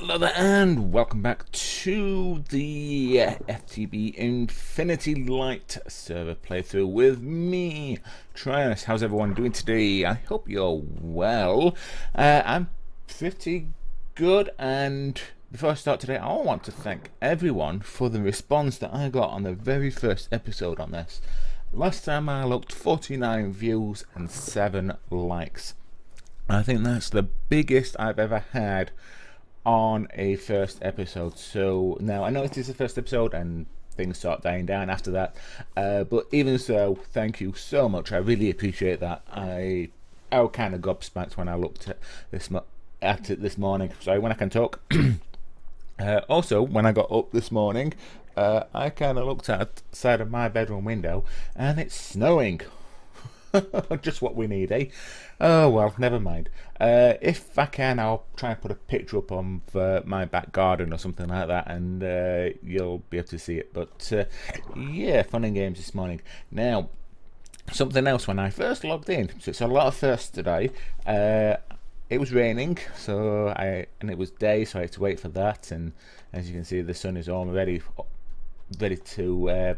Hello there and welcome back to the FtB Infinity Lite server playthrough with me, Tryonus. How's everyone doing today? I hope you're well. I'm pretty good, and before I start today, I want to thank everyone for the response that I got on the very first episode on this. Last time I looked, 49 views and 7 likes. I think that's the biggest I've ever had on a first episode. So now I know it is the first episode and things start dying down after that, but even so, thank you so much. I really appreciate that. I was kind of gobsmacked when I looked at it this morning. Sorry, when I can talk. Also, when I got up this morning, I kind of looked outside of my bedroom window and it's snowing. Just what we need, eh? Oh well, never mind. If I can, I'll try and put a picture up on my back garden or something like that, and you'll be able to see it. But yeah, fun and games this morning. Now, something else. When I first logged in, so it's a lot of firsts today. It was raining, and it was day, so I had to wait for that. And as you can see, the sun is already ready to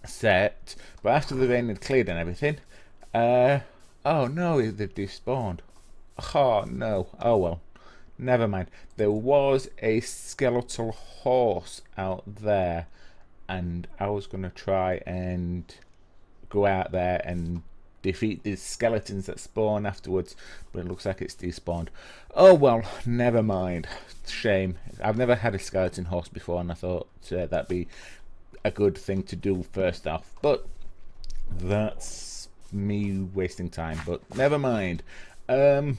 set. But after the rain had cleared and everything, oh no, they've despawned. Oh no, oh well, never mind. There was a skeletal horse out there, and I was going to try and go out there and defeat these skeletons that spawn afterwards, but it looks like it's despawned. Oh well, never mind. Shame. I've never had a skeleton horse before, and I thought that'd be a good thing to do first off, but that's me wasting time, but never mind.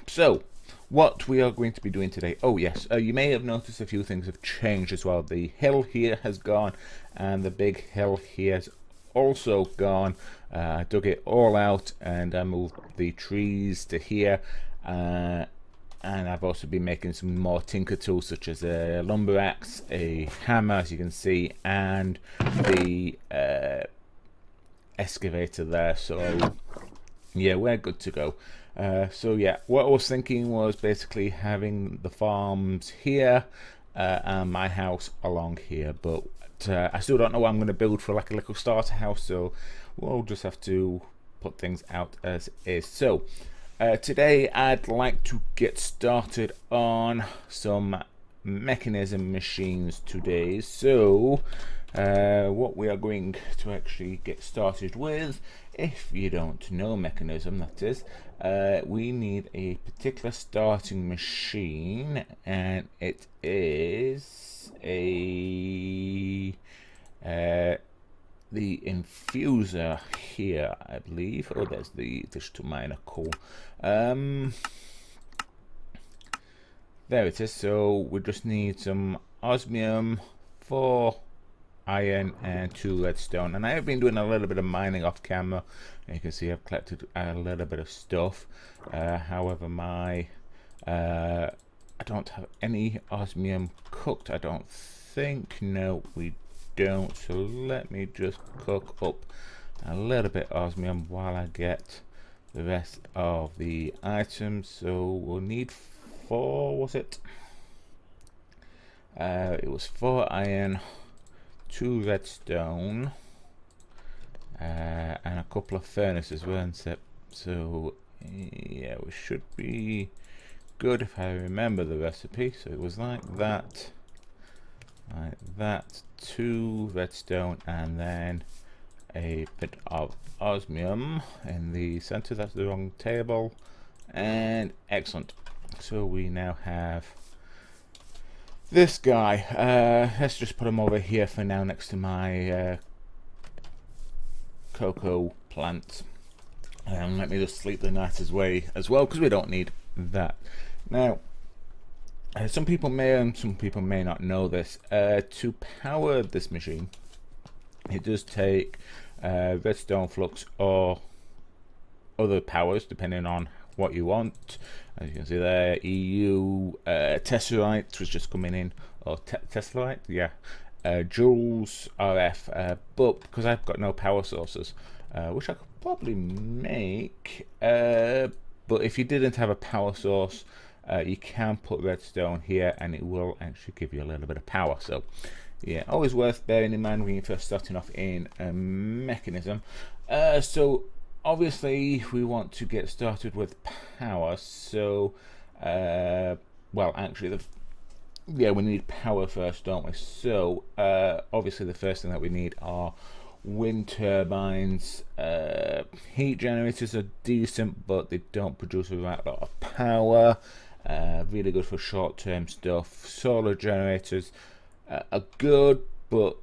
So what we are going to be doing today, oh yes, you may have noticed a few things have changed as well. The hill here has gone, and the big hill here has also gone. I dug it all out and I moved the trees to here, and I've also been making some more tinker tools, such as a lumber axe, a hammer, as you can see, and the excavator there. So yeah, we're good to go. So yeah, what I was thinking was basically having the farms here and my house along here, but I still don't know what I'm going to build for like a little starter house, so we'll just have to put things out as is. So today I'd like to get started on some Mekanism machines today. So what we are going to actually get started with, if you don't know Mekanism, that is, we need a particular starting machine, and it is the infuser here, I believe. Oh, there's the digital miner. Cool. There it is. So we just need some osmium, 4 iron, and 2 redstone. And I have been doing a little bit of mining off camera. And you can see I've collected a little bit of stuff. However, I don't have any osmium cooked, I don't think. No, we don't. So let me just cook up a little bit of osmium while I get the rest of the items. So we'll need 4, was it? It was 4 iron, 2 redstone, and a couple of furnaces, weren't it? So yeah, we should be good if I remember the recipe. So it was like that, 2 redstone, and then a bit of osmium in the center. That's the wrong table, and excellent. So we now have this guy. Let's just put him over here for now, next to my cocoa plant, and let me just sleep the night as well, because we don't need that. Now, some people may and some people may not know this. To power this machine, it does take redstone flux or other powers, depending on what you want. As you can see there, EU Tesseract was just coming in, or Tesseract, yeah. Joules, RF, but because I've got no power sources, which I could probably make, but if you didn't have a power source, you can put redstone here and it will actually give you a little bit of power. So yeah, always worth bearing in mind when you're first starting off in a mechanism. So obviously we want to get started with power. So well, actually yeah, we need power first, don't we? So obviously the first thing that we need are wind turbines. Heat generators are decent, but they don't produce a right lot of power. Really good for short-term stuff. Solar generators are good, but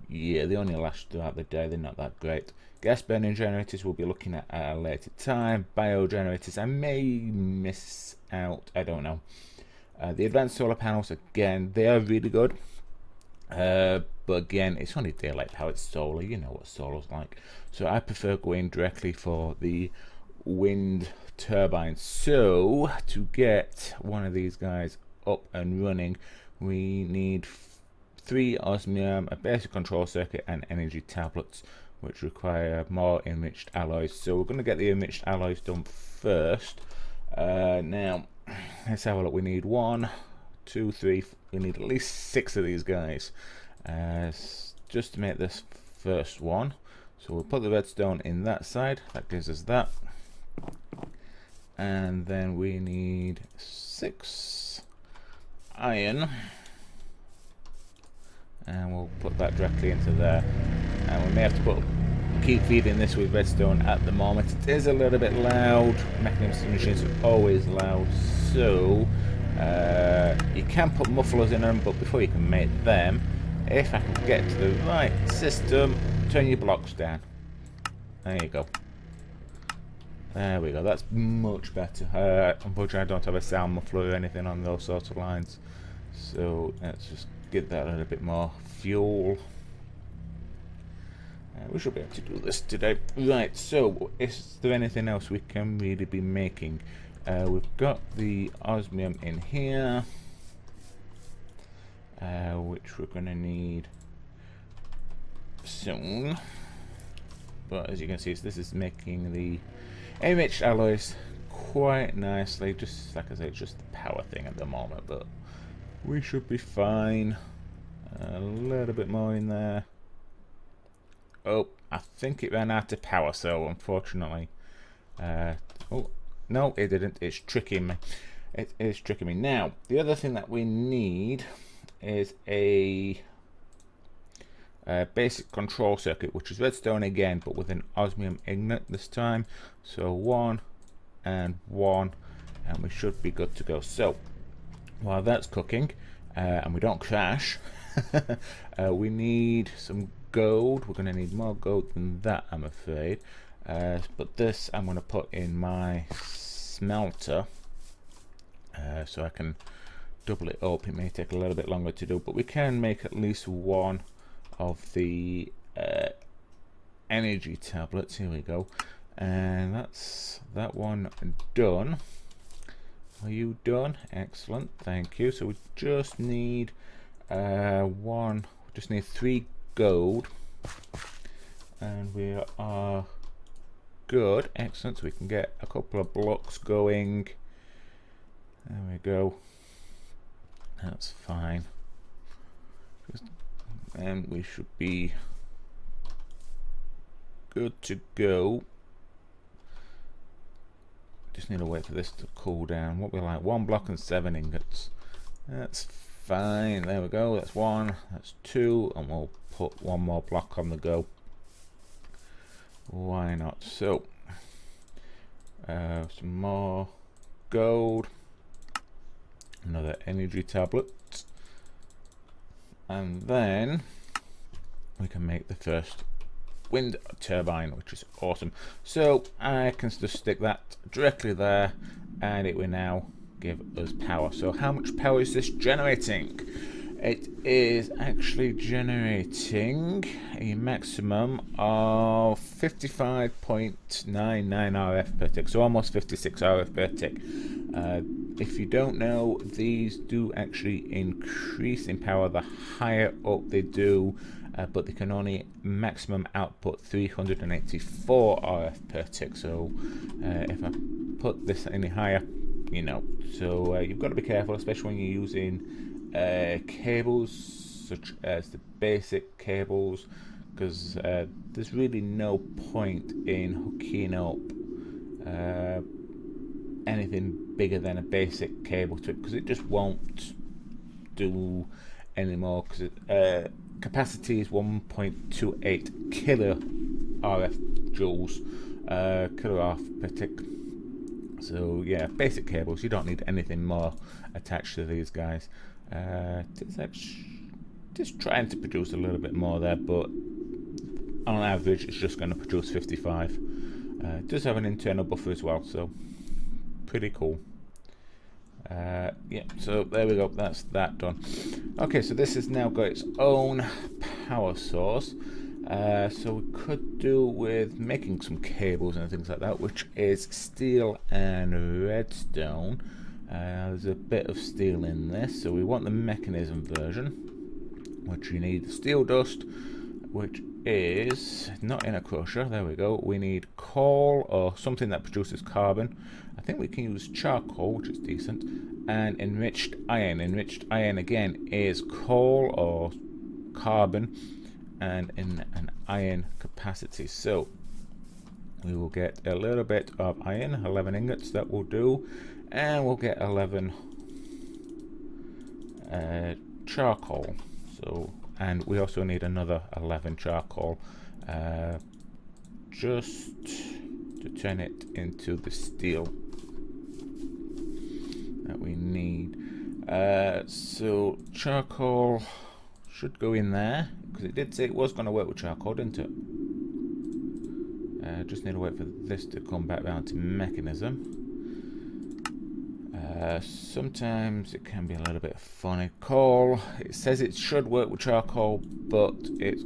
yeah, they only last throughout the day. They're not that great. Gas burning generators we'll be looking at a later time. Bio generators I may miss out, I don't know. The advanced solar panels, again, they are really good. But again, it's only daylight powered solar. You know what solar's like. So I prefer going directly for the wind turbines. So to get one of these guys up and running, we need 3 osmium, a basic control circuit, and energy tablets, which require more enriched alloys. So we're going to get the enriched alloys done first. Now let's have a look. We need 1, 2, 3. We need at least 6 of these guys just to make this first one. So we'll put the redstone in that side. That gives us that. And then we need 6 iron. And we'll put that directly into there. And we may have to keep feeding this with redstone at the moment. It is a little bit loud. Mechanism machines are always loud. So you can put mufflers in them, but before you can make them, if I can get to the right system, turn your blocks down. There you go. There we go. That's much better. Unfortunately, I don't have a sound muffler or anything on those sorts of lines. So let's just get that a little bit more fuel. We should be able to do this today. Right, so is there anything else we can really be making? We've got the osmium in here, which we're going to need soon. But as you can see, this is making the enriched alloys quite nicely. Just like I say, it's just the power thing at the moment, but we should be fine. A little bit more in there. Oh, I think it ran out of power, so unfortunately. Oh, no, it didn't. It's tricking me. It is tricking me. Now, the other thing that we need is a basic control circuit, which is redstone again, but with an osmium ingot this time. So 1 and 1, and we should be good to go. So, while that's cooking, and we don't crash, we need some gold. We're going to need more gold than that, I'm afraid. But this I'm going to put in my smelter, so I can double it up. It may take a little bit longer to do, but we can make at least one of the energy tablets. Here we go, and that's that one done. Are you done? Excellent, thank you. So we just need just need 3 gold, and we are good. Excellent. So we can get a couple of blocks going. There we go. That's fine. And we should be good to go. Just need to wait for this to cool down. What we like, 1 block and 7 ingots. That's fine. There we go. That's 1. That's 2, and we'll put 1 more block on the go. Why not? So some more gold, another energy tablet, and then we can make the first wind turbine, which is awesome. So I can just stick that directly there, and it will now give us power. So how much power is this generating? It is actually generating a maximum of 55.99 RF per tick, so almost 56 RF per tick. If you don't know, these do actually increase in power the higher up they do, but they can only maximum output 384 RF per tick. So if I put this any higher, you know. So you've got to be careful, especially when you're using cables such as the basic cables, because there's really no point in hooking up anything bigger than a basic cable to it, because it just won't do anymore, because capacity is 1.28 kilo RF joules, kilo RF per tick. So yeah, basic cables, you don't need anything more attached to these guys. Just trying to produce a little bit more there, but on average it's just going to produce 55. It does have an internal buffer as well, so pretty cool. Yeah, so there we go, that's that done. Okay, so this has now got its own power source. So we could do with making some cables and things like that, which is steel and redstone. There's a bit of steel in this, so we want the Mekanism version, which you need steel dust, which is not in a crusher. There we go. We need coal or something that produces carbon. I think we can use charcoal, which is decent, and enriched iron. Enriched iron again is coal or carbon and in an iron capacity. So we will get a little bit of iron, 11 ingots, that will do, and we'll get 11 charcoal. So, and we also need another 11 charcoal just to turn it into the steel that we need. So charcoal should go in there, because it did say it was going to work with charcoal, didn't it? Just need to wait for this to come back down to Mekanism. Sometimes it can be a little bit funny. Coal, it says it should work with charcoal, but it's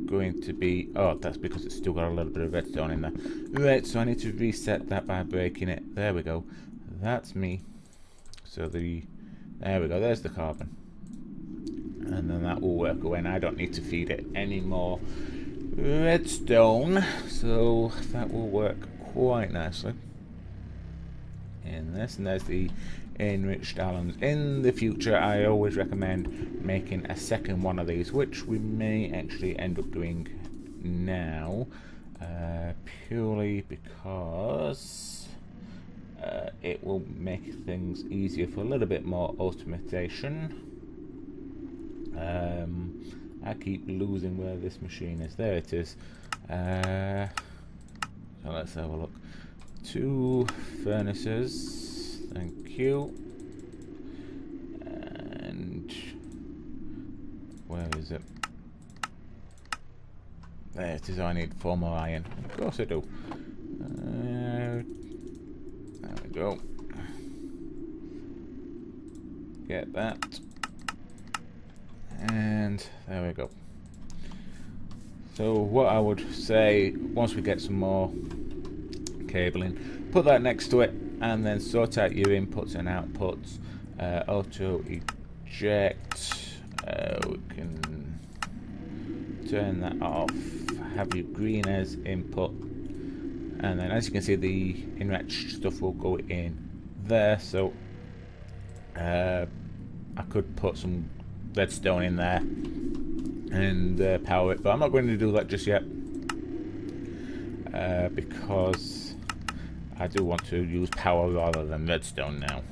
going to be, oh, that's because it's still got a little bit of redstone in there. Right, so I need to reset that by breaking it. There we go. That's me. So there we go, there's the carbon. And then that will work away, and I don't need to feed it any more redstone, so that will work quite nicely in this. And there's the enriched alums. In the future, I always recommend making a second one of these, which we may actually end up doing now, purely because it will make things easier for a little bit more automation. I keep losing where this machine is. There it is. So let's have a look. 2 furnaces. Thank you. And where is it? There it is. I need 4 more iron. Of course I do. There we go. Get that. And there we go. So what I would say, once we get some more cabling, put that next to it, and then sort out your inputs and outputs. Auto eject, we can turn that off, have your green as input, and then as you can see, the enriched stuff will go in there. So I could put some redstone in there and power it, but I'm not going to do that just yet, because I do want to use power rather than redstone now.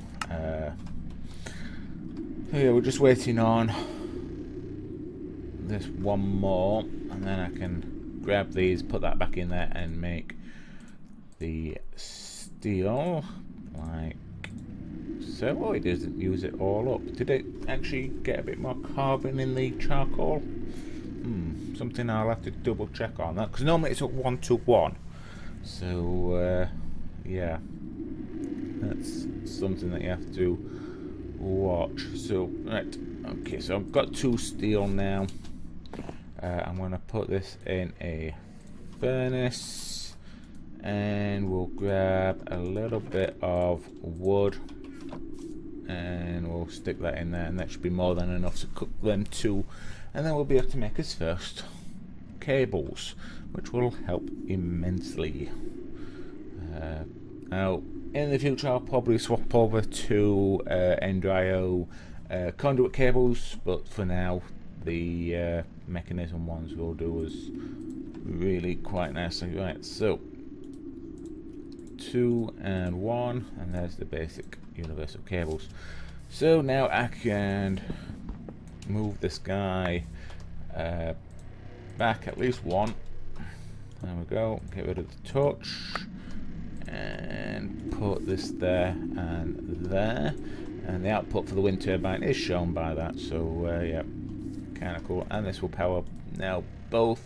So yeah, we're just waiting on this one more, and then I can grab these, put that back in there, and make the steel like so. Oh, it doesn't use it all up. Did it actually get a bit more carbon in the charcoal? Something I'll have to double check on that, because normally it's at 1 to 1. So yeah, that's something that you have to watch. So right, okay, so I've got 2 steel now. I'm going to put this in a furnace, and we'll grab a little bit of wood, and we'll stick that in there, and that should be more than enough to cook them 2, and then we'll be able to make his first cables, which will help immensely. Now in the future I'll probably swap over to NDRIO conduit cables, but for now the Mekanism ones will do us really quite nicely. Right, so 2 and 1, and there's the basic universal cables. So now I can move this guy back at least 1. There we go. Get rid of the touch and put this there and there, and the output for the wind turbine is shown by that. So yeah, kind of cool. And this will power now both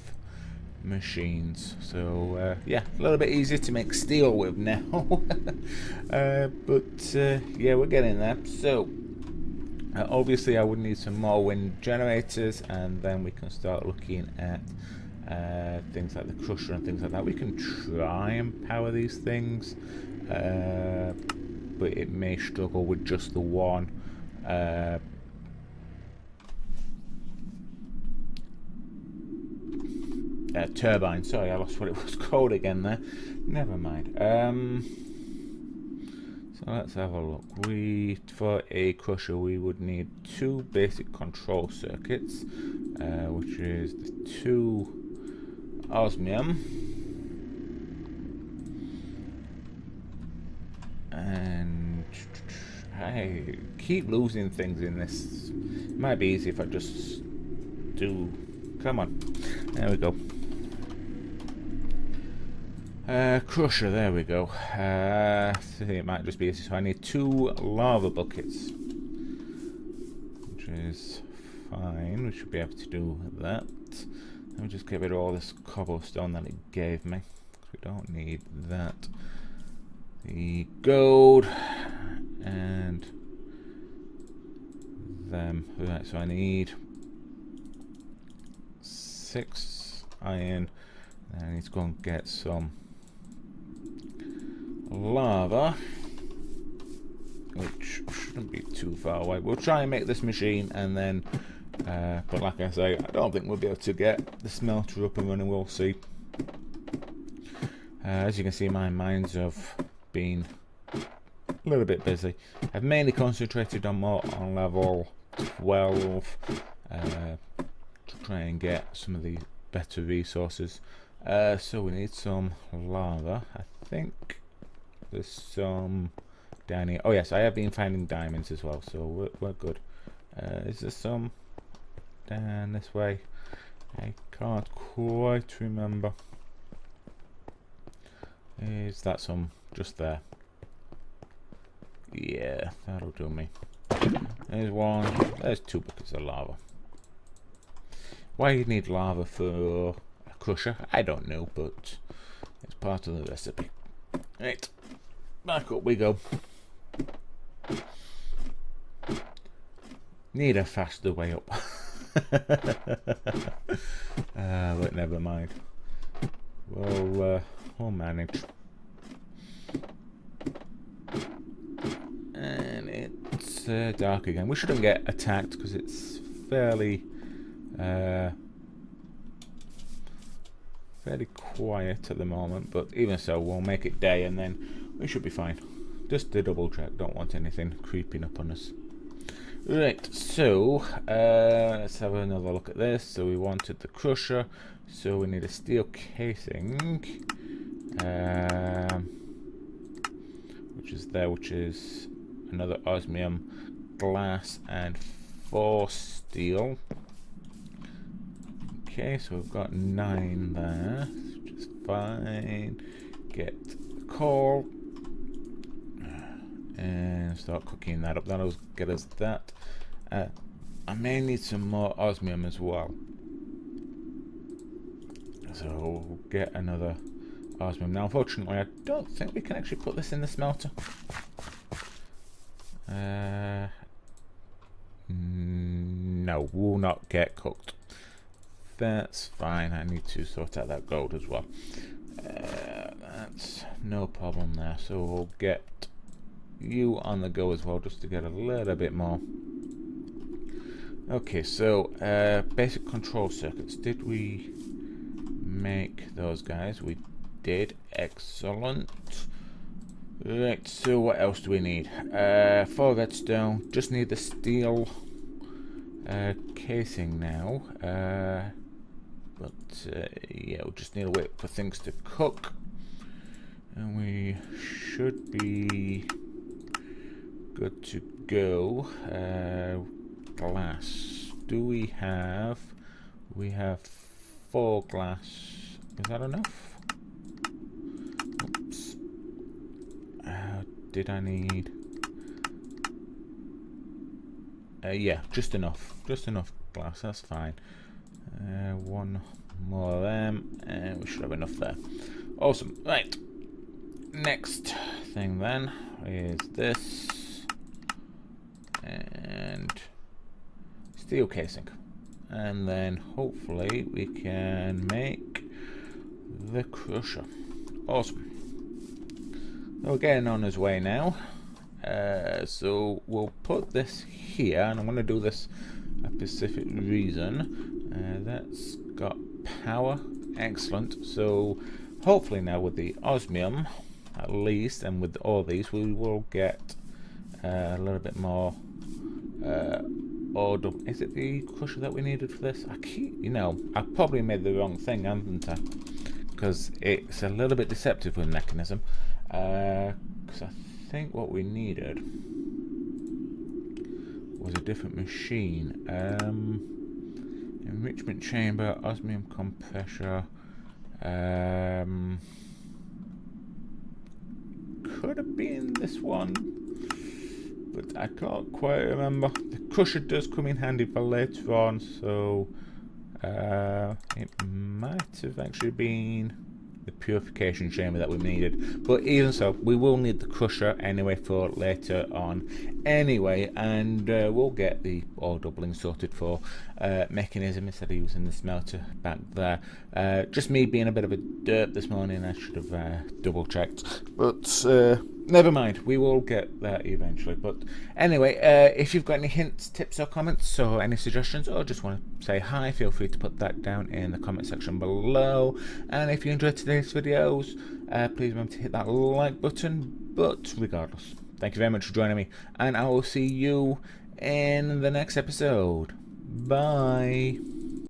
machines. So yeah, a little bit easier to make steel with now. But yeah, we're getting there. So obviously I would need some more wind generators, and then we can start looking at things like the crusher and things like that. We can try and power these things, but it may struggle with just the one turbine. Sorry, I lost what it was called again there. Never mind. So let's have a look. For a crusher we would need 2 basic control circuits, which is the 2 osmium and I keep losing things in this. It might be easy if I just do. Come on, there we go. Crusher, there we go. So it might just be easy. So I need 2 lava buckets, which is fine. We should be able to do that. Let me just get rid of all this cobblestone that it gave me. We don't need that. The gold and them. Right, so I need 6 iron. And I need to go and get some lava, which shouldn't be too far away. We'll try and make this machine, and then but like I say, I don't think we'll be able to get the smelter up and running. We'll see. As you can see, my mines have been a little bit busy. I've mainly concentrated on level 12 to try and get some of the better resources. So we need some lava. I think there's some down here. Oh yes, I have been finding diamonds as well, so we're good. Is there some down this way? I can't quite remember. Is that some just there? Yeah, that'll do me. There's 1. There's 2 buckets of lava. Why you need lava for a crusher, I don't know, but it's part of the recipe. Right, back up we go. Need a faster way up. But never mind. We'll manage. And it's dark again. We shouldn't get attacked because it's fairly quiet at the moment, but even so, we'll make it day and then we should be fine. Just to double check, don't want anything creeping up on us. Right, so let's have another look at this. So we wanted the crusher, so we need a steel casing, which is there, which is another osmium, glass, and 4 steel. Okay, so we've got 9 there, which is fine. Get coal and start cooking that up. That'll get us that. I may need some more osmium as well, so we'll get another osmium. Now unfortunately I don't think we can actually put this in the smelter. No, will not get cooked. That's fine. I need to sort out that gold as well. That's no problem there. So we'll get you on the go as well, just to get a little bit more. Okay, so basic control circuits. Did we make those guys? We did. Excellent. Right, so what else do we need? 4 redstone, just need the steel casing now. Yeah, we'll just need to wait for things to cook. And we should be good to go. Glass. Do we have... We have 4 glass. Is that enough? Oops. Did I need... yeah, just enough. Just enough glass, that's fine. 1 more of them, and we should have enough there. Awesome. Right. Next thing then is this. And steel casing. And then hopefully we can make the crusher. Awesome. We're getting on his way now. So we'll put this here, and I'm going to do this a specific reason. That's got power. Excellent. So hopefully now with the osmium, at least, and with all these, we will get a little bit more order. Is it the crusher that we needed for this? I probably made the wrong thing, haven't I? Because it's a little bit deceptive with Mekanism. Because I think what we needed was a different machine. Enrichment chamber, osmium compressor. Could have been this one, but I can't quite remember. The crusher does come in handy for later on, so it might have actually been the purification chamber that we needed. But even so, we will need the crusher anyway for later on anyway, and we'll get the ore doubling sorted for Mekanism instead of using the smelter back there. Just me being a bit of a derp this morning, I should have double checked, but never mind, we will get there eventually. But anyway, if you've got any hints, tips or comments, or any suggestions, or just want to say hi, feel free to put that down in the comment section below. And if you enjoyed today's videos, please remember to hit that like button. But regardless, thank you very much for joining me, and I will see you in the next episode. Bye.